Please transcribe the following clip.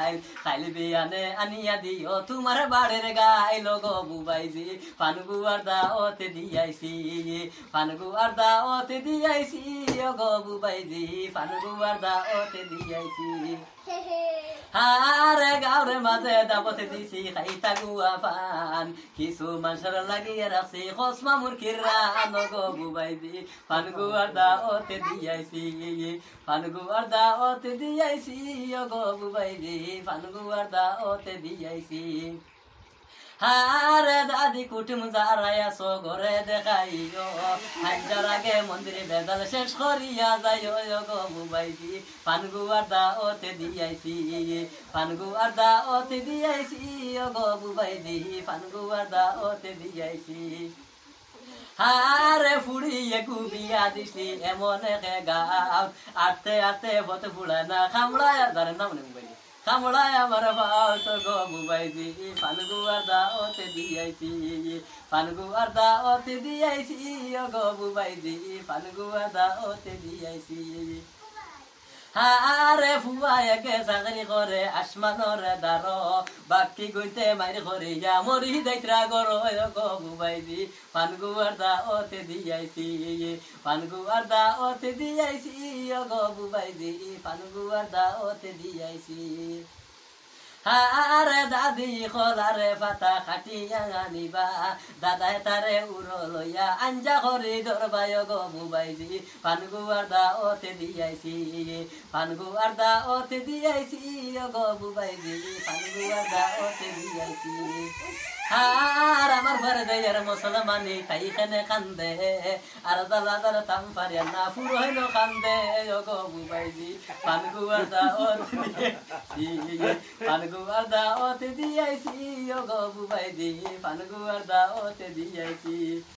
গাই খাইলে বিয়ানে আনিয়া দিও তোমার বাড়ির গাই লগো বুবাইজি ফানগু আর দাওতে দিয়াইছি ফানগু আর দাওতে দিয়াইছি গো বুবাইজি ফানগু আর দাওতে দিয়াইছি হারে গাওরে মাঝে দাবতে দিছি খাইতা গুয়া পান কিছু মানুষের লাগিয়ে রাখছি খসমা মুরখির রান গো বুবাইজি ফানগু আর দাওতে দিয়াইছি ফানগু আর দাওতে দিয়াইছি গো বুবাইজি ফানগু আর দাওতে দিয়াইছি হারে দাদি কুটুম যারাই আসো ঘরে দেখাইও হাজার আগে মন্দিরে বেদাল শেষ করিয়া যাইও গো বুবাইজি ফানগু আর দাওতে দিয়াইছি ফানগু আর দাওতে দিয়াইছি গো বুবাইজি ফানগু আর দাওতে দিয়াইছি হারে ফুড়িয়ে কুবিয়া দিছি এমন একে গাও আটতে আটতে বতে ফুড়া না খামড়ায় ধরে নাম নেই বুবাইজি খামড়ায় আমার ভাও তো গো বুবাইজি ফানগু আর দাওতে দিয়াইছি ফানগু আর দাওতে দিয়াইছি গো বুবাইজি ফানগু আর দাওতে দিয়াইছি হারে ফুয়ায় কে চাকরি করে আসমানর দারো বাকি গইতে মারি করিয়া মরি দাইত্রা গরো গো বুবাইজি ফানগু আর দাওতে দিয়াইছি ফানগু আর দাওতে দিয়াইছি গো বুবাইজি ফানগু আর দাওতে দিয়াইছি হারে দাদি খোলারে পাতা খাটিয়া আনিবা দাদায় তারে উড়ো লইয়া আঞ্জা করি ধরবাই গো বুবাইজি ফানগু আর দাওতে দিয়াইছি ফানগু আর দাওতে দিয়াইছি গো বুবাইজি ফানগু আর দাওতে দিয়াইছি হার আমার ঘরে দেয়ার মুসলমানি খাইখানে কান্দে আর দালাদার তাম পারিয়া না ফুর হইল কান্দে গো বুবাইজি ফানগু আর দাওতে দিয়াইছি ফানগু আর দাওতে দিয়াইছি গো বুবাইজি ফানগু আর দাওতে দিয়াইছি